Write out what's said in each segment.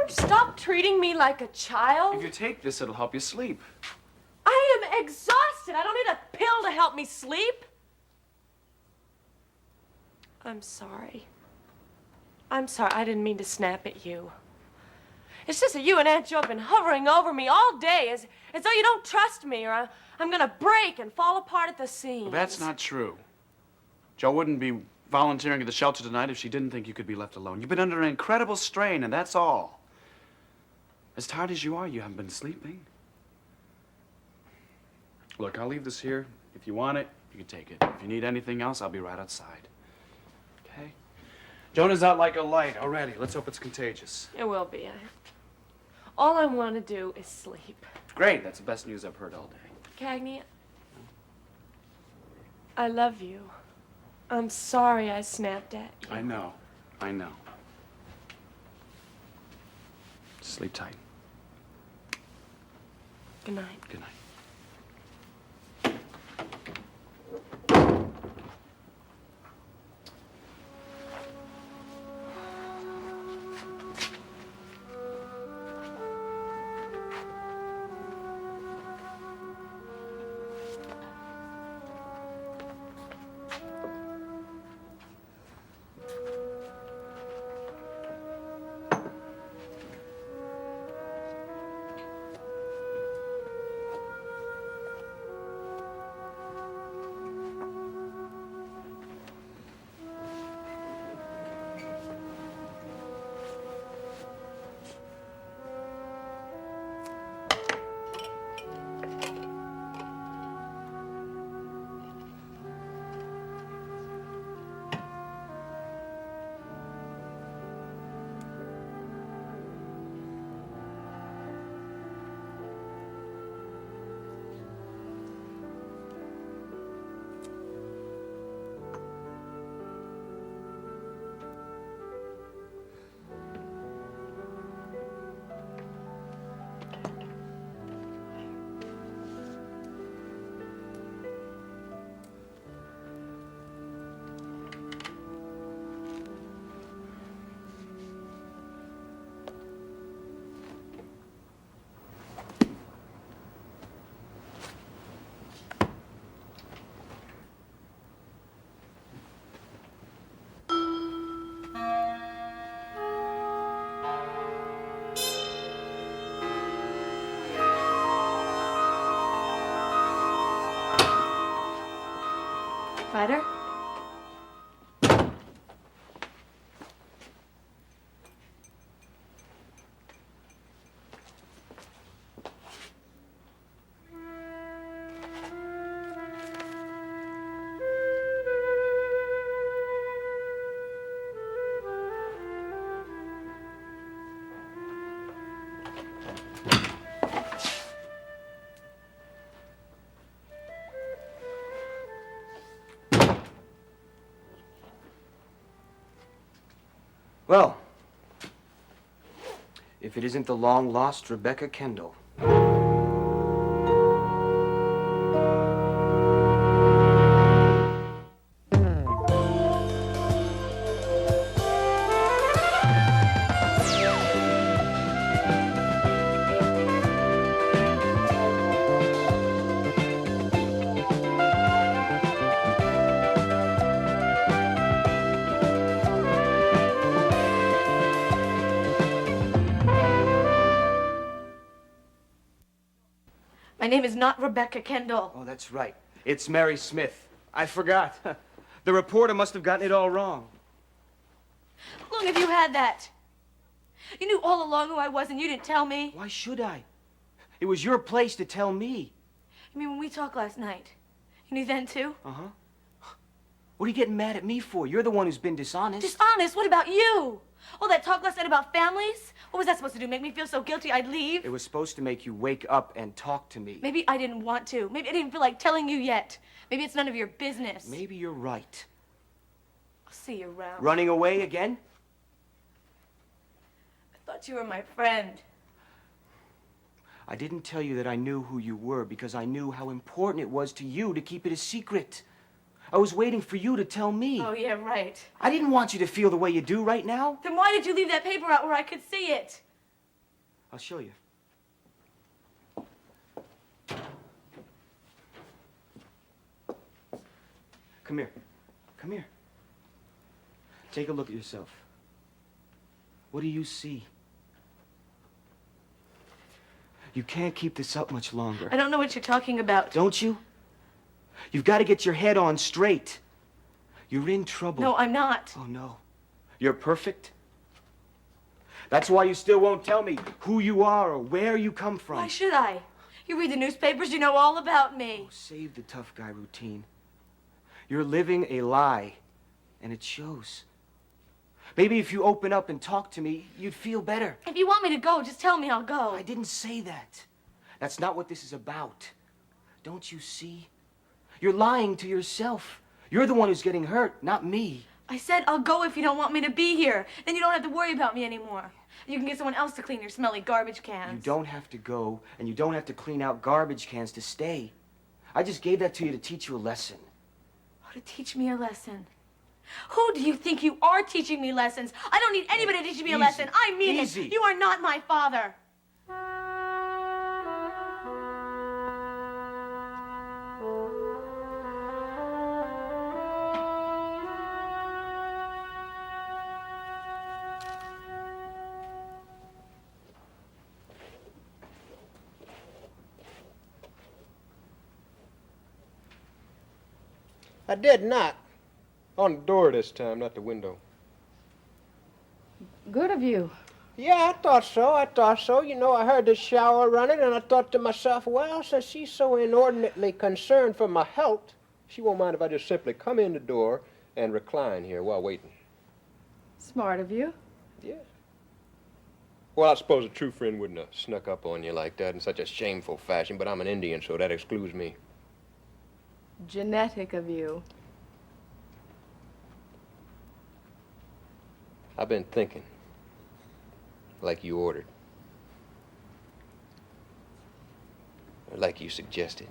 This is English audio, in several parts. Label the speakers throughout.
Speaker 1: you stop treating me like a child?
Speaker 2: If you take this, it'll help you sleep.
Speaker 1: I am exhausted. I don't need a pill to help me sleep. I'm sorry. I'm sorry. I didn't mean to snap at you. It's just that you and Aunt Jo have been hovering over me all day as though you don't trust me or I'm gonna break and fall apart at the seams.
Speaker 2: Well, that's not true. Jo wouldn't be volunteering at the shelter tonight if she didn't think you could be left alone. You've been under an incredible strain, and that's all. As tired as you are, you haven't been sleeping. Look, I'll leave this here. If you want it, you can take it. If you need anything else, I'll be right outside. Okay? Jonah's out like a light already. Let's hope it's contagious.
Speaker 1: It will be. All I want to do is sleep.
Speaker 2: Great. That's the best news I've heard all day.
Speaker 1: Cagney, I love you. I'm sorry I snapped at you.
Speaker 2: I know. I know. Sleep tight.
Speaker 1: Good night.
Speaker 2: Good night.
Speaker 1: Fighter?
Speaker 3: Well, if it isn't the long-lost Rebecca Kendall.
Speaker 1: My name is not Rebecca Kendall.
Speaker 3: Oh, that's right. It's Mary Smith. I forgot. The reporter must have gotten it all wrong.
Speaker 1: How long have you had that? You knew all along who I was and you didn't tell me.
Speaker 3: Why should I? It was your place to tell me.
Speaker 1: You mean when we talked last night? You knew then too?
Speaker 3: Uh-huh. What are you getting mad at me for? You're the one who's been dishonest.
Speaker 1: Dishonest? What about you? All that talk last night about families? What was that supposed to do? Make me feel so guilty I'd leave?
Speaker 3: It was supposed to make you wake up and talk to me.
Speaker 1: Maybe I didn't want to. Maybe I didn't feel like telling you yet. Maybe it's none of your business.
Speaker 3: Maybe you're right.
Speaker 1: I'll see you around.
Speaker 3: Running away again?
Speaker 1: I thought you were my friend.
Speaker 3: I didn't tell you that I knew who you were because I knew how important it was to you to keep it a secret. I was waiting for you to tell me.
Speaker 1: Oh, yeah, right.
Speaker 3: I didn't want you to feel the way you do right now.
Speaker 1: Then why did you leave that paper out where I could see it?
Speaker 3: I'll show you. Come here. Come here. Take a look at yourself. What do you see? You can't keep this up much longer.
Speaker 1: I don't know what you're talking about.
Speaker 3: Don't you? You've got to get your head on straight. You're in trouble.
Speaker 1: No, I'm not.
Speaker 3: Oh, no. You're perfect? That's why you still won't tell me who you are or where you come from.
Speaker 1: Why should I? You read the newspapers, you know all about me.
Speaker 3: Oh, save the tough guy routine. You're living a lie, and it shows. Maybe if you open up and talk to me, you'd feel better.
Speaker 1: If you want me to go, just tell me I'll go.
Speaker 3: I didn't say that. That's not what this is about. Don't you see? You're lying to yourself. You're the one who's getting hurt, not me.
Speaker 1: I said I'll go if you don't want me to be here. Then you don't have to worry about me anymore. You can get someone else to clean your smelly garbage cans.
Speaker 3: You don't have to go, and you don't have to clean out garbage cans to stay. I just gave that to you to teach you a lesson.
Speaker 1: Oh, to teach me a lesson? Who do you think you are teaching me lessons? I don't need anybody to teach me a lesson. I mean
Speaker 3: Easy.
Speaker 1: it. You are not my father.
Speaker 4: I did knock. On the door this time, not the window.
Speaker 5: Good of you.
Speaker 4: Yeah, I thought so. You know, I heard the shower running, and I thought to myself, well, since she's so inordinately concerned for my health, she won't mind if I just simply come in the door and recline here while waiting.
Speaker 5: Smart of you.
Speaker 4: Yeah. Well, I suppose a true friend wouldn't have snuck up on you like that in such a shameful fashion, but I'm an Indian, so that excludes me.
Speaker 5: Genetic of you.
Speaker 4: I've been thinking, like you ordered. Or like you suggested.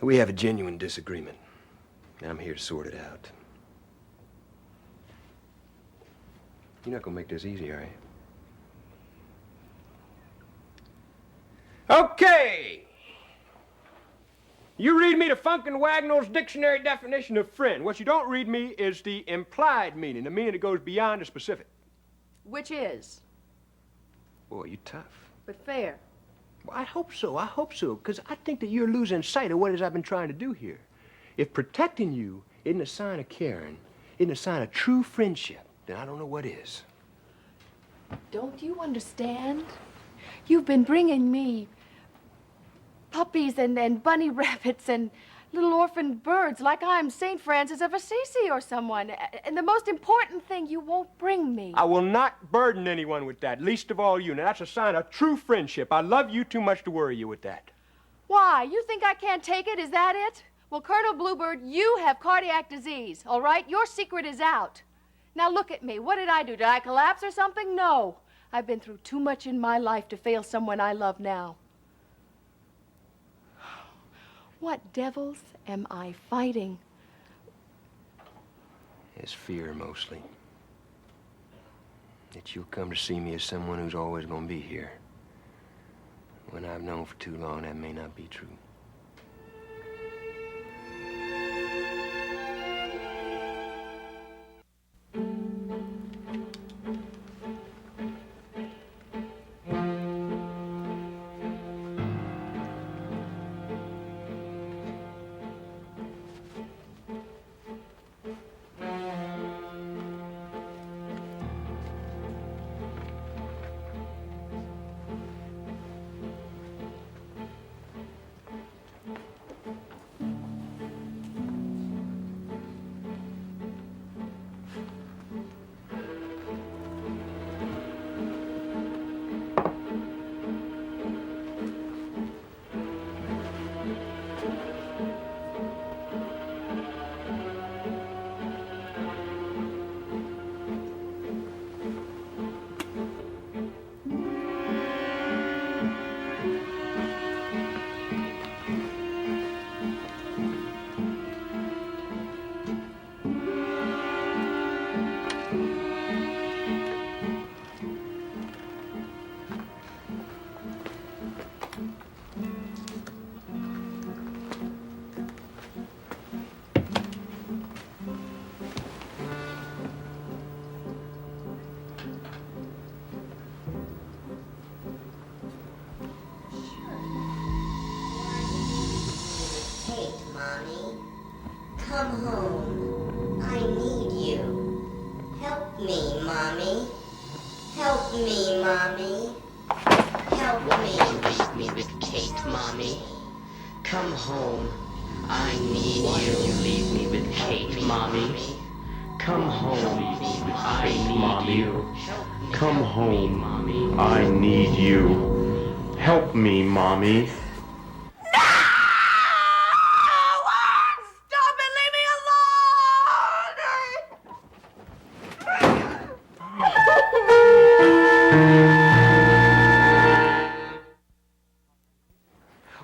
Speaker 4: We have a genuine disagreement, and I'm here to sort it out. You're not gonna make this easy, are you? Okay! You read me the Funkin' Wagnall's dictionary definition of friend. What you don't read me is the implied meaning, the meaning that goes beyond the specific.
Speaker 5: Which is,
Speaker 4: Boy, you tough.
Speaker 5: but fair.
Speaker 4: Well, I hope so, because I think that you're losing sight of what it is I've been trying to do here. If protecting you isn't a sign of caring, isn't a sign of true friendship, then I don't know what is.
Speaker 5: Don't you understand? You've been bringing me puppies and bunny rabbits and little orphan birds like I'm St. Francis of Assisi or someone. And the most important thing, you won't bring me.
Speaker 4: I will not burden anyone with that, least of all you. Now, that's a sign of true friendship. I love you too much to worry you with that.
Speaker 5: Why? You think I can't take it? Is that it? Well, Colonel Bluebird, you have cardiac disease, all right? Your secret is out. Now look at me. What did I do? Did I collapse or something? No. I've been through too much in my life to fail someone I love now. What devils am I fighting?
Speaker 4: It's fear, mostly. That you'll come to see me as someone who's always going to be here. When I've known for too long, that may not be true.
Speaker 6: Mommy. Come home. I need you. Help me, Mommy. Help me, Mommy. Help me. Leave me with Kate, Mommy. Come home. I need you. Leave me with Kate, Mommy. Come home. I need you.
Speaker 7: Come home. I need you. Help me, Mommy.
Speaker 1: Stop it! Leave me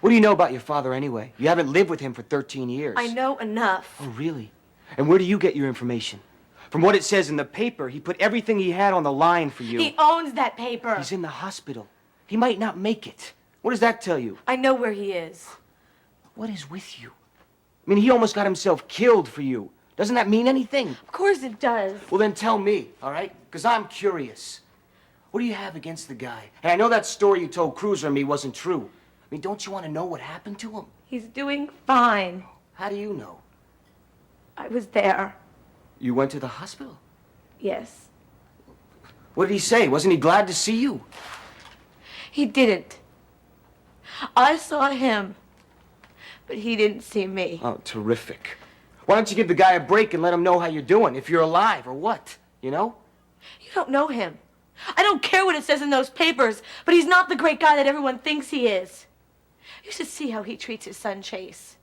Speaker 3: What do you know about your father anyway? You haven't lived with him for 13 years.
Speaker 1: I know enough.
Speaker 3: Oh, really? And where do you get your information? From what it says in the paper, he put everything he had on the line for you.
Speaker 1: He owns that paper.
Speaker 3: He's in the hospital. He might not make it. What does that tell you?
Speaker 1: I know where he is.
Speaker 3: What is with you? I mean, he almost got himself killed for you. Doesn't that mean anything?
Speaker 1: Of course it does.
Speaker 3: Well, then tell me, all right? Because I'm curious. What do you have against the guy? And I know that story you told Cruiser and me wasn't true. I mean, don't you want to know what happened to him?
Speaker 1: He's doing fine.
Speaker 3: How do you know?
Speaker 1: I was there.
Speaker 3: You went to the hospital?
Speaker 1: Yes.
Speaker 3: What did he say? Wasn't he glad to see you?
Speaker 1: He didn't. I saw him, but he didn't see me.
Speaker 3: Oh, terrific. Why don't you give the guy a break and let him know how you're doing, if you're alive or what, you know?
Speaker 1: You don't know him. I don't care what it says in those papers, but he's not the great guy that everyone thinks he is. You should see how he treats his son, Chase.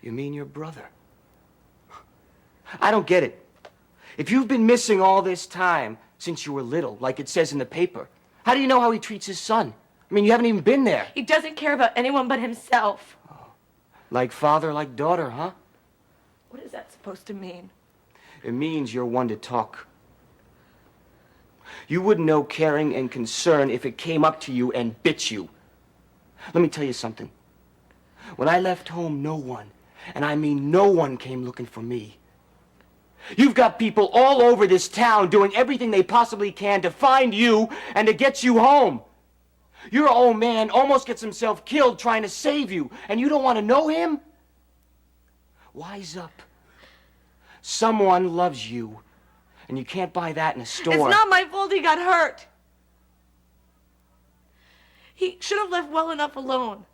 Speaker 3: You mean your brother? I don't get it. If you've been missing all this time since you were little, like it says in the paper, how do you know how he treats his son? I mean, you haven't even been there.
Speaker 1: He doesn't care about anyone but himself.
Speaker 3: Like father, like daughter, huh?
Speaker 1: What is that supposed to mean?
Speaker 3: It means you're one to talk. You wouldn't know caring and concern if it came up to you and bit you. Let me tell you something. When I left home, no one, and I mean no one, came looking for me. You've got people all over this town doing everything they possibly can to find you and to get you home. Your old man almost gets himself killed trying to save you, and you don't want to know him? Wise up. Someone loves you, and you can't buy that in a store.
Speaker 1: It's not my fault he got hurt. He should have left well enough alone.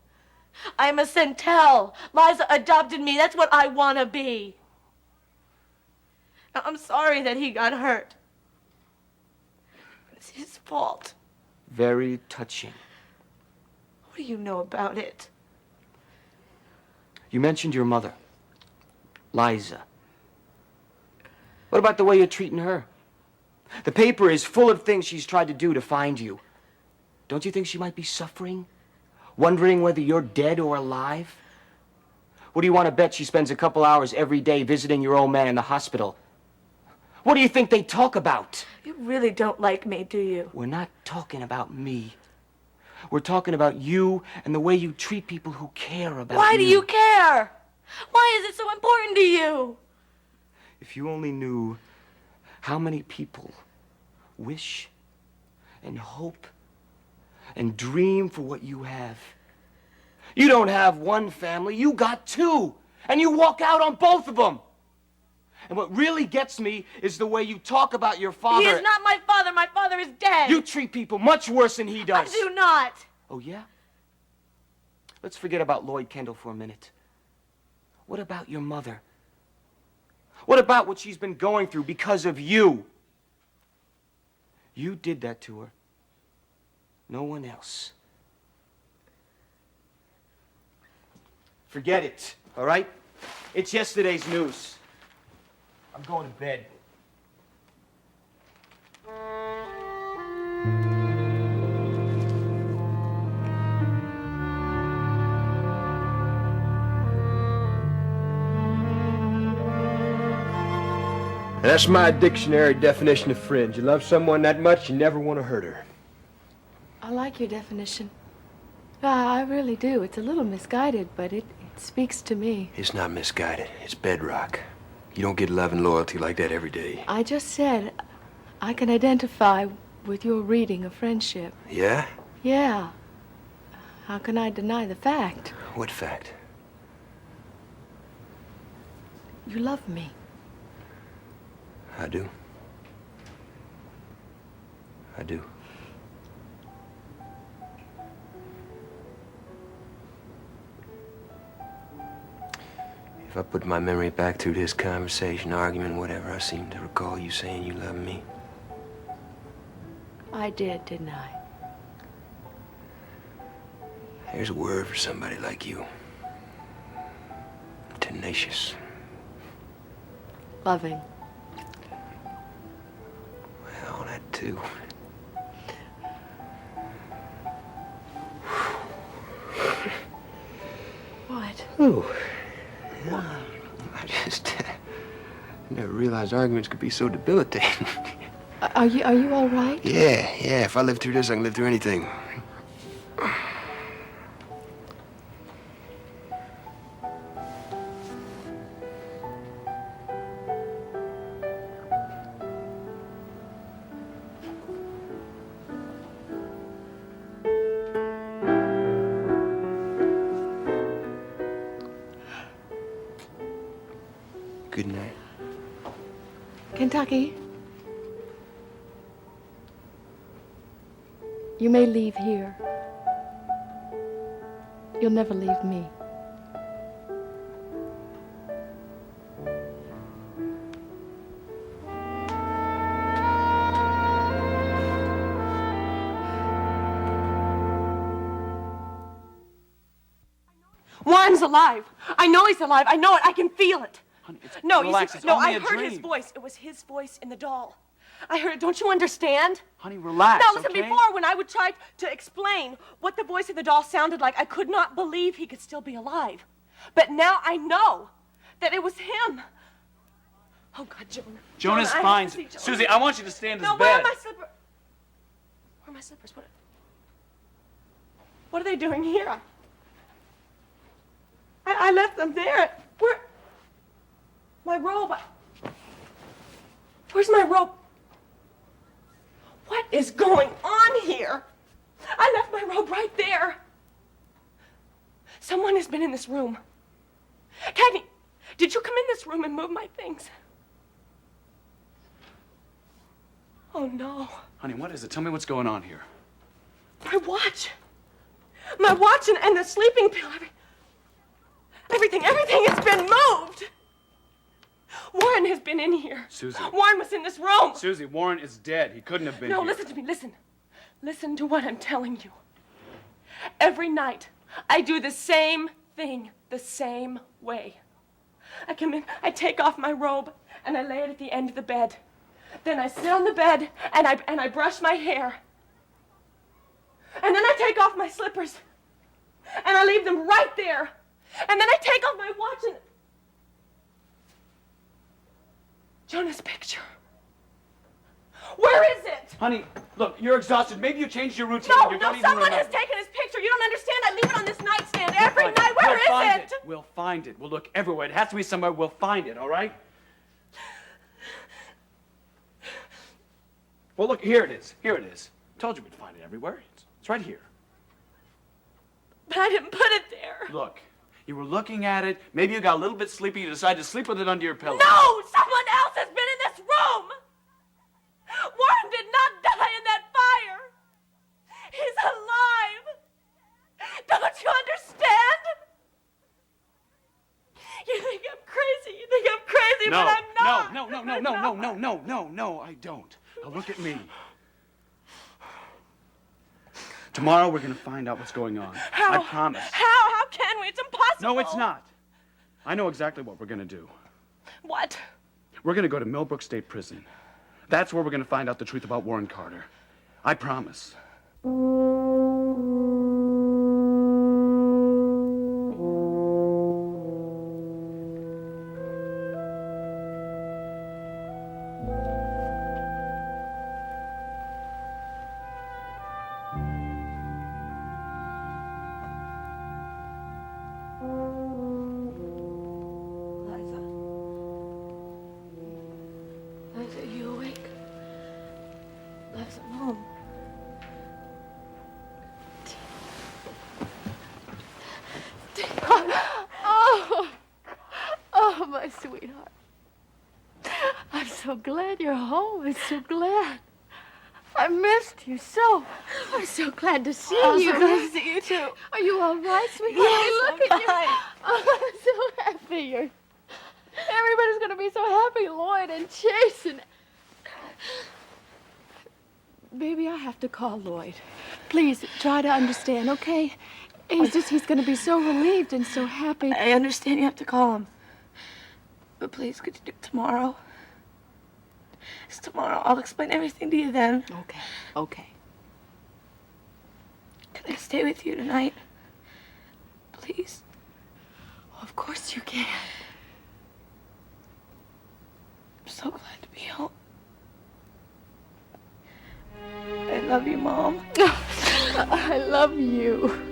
Speaker 1: I'm a Centel. Liza adopted me. That's what I want to be. I'm sorry that he got hurt. It's his fault.
Speaker 3: Very touching.
Speaker 1: What do you know about it?
Speaker 3: You mentioned your mother, Liza. What about the way you're treating her? The paper is full of things she's tried to do to find you. Don't you think she might be suffering? Wondering whether you're dead or alive? What do you want to bet she spends a couple hours every day visiting your old man in the hospital? What do you think they talk about?
Speaker 1: You really don't like me, do you?
Speaker 3: We're not talking about me. We're talking about you and the way you treat people who care about you.
Speaker 1: Why do you care? Why is it so important to you?
Speaker 3: If you only knew how many people wish and hope and dream for what you have. You don't have one family, you got two, and you walk out on both of them. And what really gets me is the way you talk about your father.
Speaker 1: He is not my father. My father is dead.
Speaker 3: You treat people much worse than he does.
Speaker 1: I do not.
Speaker 3: Oh, yeah? Let's forget about Lloyd Kendall for a minute. What about your mother? What about what she's been going through because of you? You did that to her. No one else. Forget it, all right? It's yesterday's news. I'm going to bed.
Speaker 4: That's my dictionary definition of friends. You love someone that much, you never want to hurt her.
Speaker 5: I like your definition. I really do. It's a little misguided, but it speaks to me.
Speaker 8: It's not misguided. It's bedrock. You don't get love and loyalty like that every day.
Speaker 5: I just said I can identify with your reading of friendship.
Speaker 8: Yeah?
Speaker 5: Yeah. How can I deny the fact?
Speaker 8: What fact?
Speaker 5: You love me.
Speaker 8: I do. I do. If I put my memory back through this conversation, argument, whatever, I seem to recall you saying you love me.
Speaker 5: I did, didn't I?
Speaker 8: There's a word for somebody like you. Tenacious.
Speaker 5: Loving.
Speaker 8: Well, that too.
Speaker 5: What?
Speaker 8: Ooh. Yeah. I just never realized arguments could be so debilitating.
Speaker 5: Are you all right?
Speaker 8: Yeah. If I live through this, I can live through anything. Good night.
Speaker 5: Kentucky. You may leave here. You'll never leave me.
Speaker 1: Warren's alive. I know he's alive. I know it. I can feel it.
Speaker 2: Honey,
Speaker 1: No,
Speaker 2: relax.
Speaker 1: you
Speaker 2: It's
Speaker 1: see, no,
Speaker 2: only
Speaker 1: I
Speaker 2: a
Speaker 1: heard
Speaker 2: dream.
Speaker 1: his voice. It was his voice in the doll. I heard it. Don't you understand?
Speaker 2: Honey, relax,
Speaker 1: Now, listen,
Speaker 2: okay?
Speaker 1: before, when I would try to explain what the voice of the doll sounded like, I could not believe he could still be alive. But now I know that it was him. Oh, God, Jonah.
Speaker 2: Jonah's
Speaker 1: Jonah, I
Speaker 2: fine.
Speaker 1: have to see Jonah.
Speaker 2: Susie, I want you to stay in this
Speaker 1: No,
Speaker 2: bed.
Speaker 1: where are my slippers? Where are my slippers? What are they doing here? I left them there. Where? My robe. Where's my robe? What is going on here? I left my robe right there. Someone has been in this room. Cagney, did you come in this room and move my things? Oh, no.
Speaker 2: Honey, what is it? Tell me what's going on here.
Speaker 1: My watch. My watch and the sleeping pill. Everything has been moved. Warren has been in here.
Speaker 2: Susie.
Speaker 1: Warren was in this room.
Speaker 2: Susie, Warren is dead. He couldn't have been
Speaker 1: No,
Speaker 2: here.
Speaker 1: listen to me, listen. Listen to what I'm telling you. Every night, I do the same thing, the same way. I come in, I take off my robe, and I lay it at the end of the bed. Then I sit on the bed, and I brush my hair. And then I take off my slippers, and I leave them right there. And then I take off my watch and... Jonah's picture. Where is it?
Speaker 2: Honey, look, you're exhausted. Maybe you changed your routine.
Speaker 1: No,
Speaker 2: and you don't even
Speaker 1: someone has
Speaker 2: remember.
Speaker 1: taken his picture. You don't understand. I leave it on this nightstand every
Speaker 2: Fine.
Speaker 1: night. Where
Speaker 2: We'll find
Speaker 1: is it?
Speaker 2: We'll find it. We'll look everywhere. It has to be somewhere. We'll find it, all right? Well, look, here it is. Here it is. Told you we'd find it everywhere. It's right here.
Speaker 1: But I didn't put it there.
Speaker 2: Look, you were looking at it. Maybe you got a little bit sleepy. You decided to sleep with it under your pillow.
Speaker 1: No! Someone else has been in this room! Warren did not die in that fire! He's alive! Don't you understand? You think I'm crazy. You think I'm crazy,
Speaker 2: No,
Speaker 1: but I'm not.
Speaker 2: no, I don't. Now look at me. Tomorrow we're going to find out what's going on.
Speaker 1: How?
Speaker 2: I promise.
Speaker 1: How can we? It's impossible.
Speaker 2: No, it's not. I know exactly what we're going to do.
Speaker 1: What?
Speaker 2: We're going to go to Millbrook State Prison. That's where we're going to find out the truth about Warren Carter. I promise.
Speaker 1: Liza, are you awake? Liza, Mom.
Speaker 5: my sweetheart. I'm so glad you're home. I'm so glad. I missed you so. I'm so glad to see
Speaker 1: I'm
Speaker 5: you.
Speaker 1: so glad to see you, too.
Speaker 5: Are you all right, sweetheart?
Speaker 1: Yes,
Speaker 5: Look
Speaker 1: I'm
Speaker 5: at
Speaker 1: fine.
Speaker 5: you. Oh, I'm so happy. Everybody's going to be so happy, Lloyd and Chase and... Baby, I have to call Lloyd. Please, try to understand, okay? He's going to be so relieved and so happy.
Speaker 1: I understand you have to call him. But please, could you do it tomorrow? It's tomorrow. I'll explain everything to you then.
Speaker 5: Okay.
Speaker 1: Can I stay with you tonight? Please?
Speaker 5: Of course you can.
Speaker 1: I'm so glad to be home. I love you, Mom.
Speaker 5: I love you.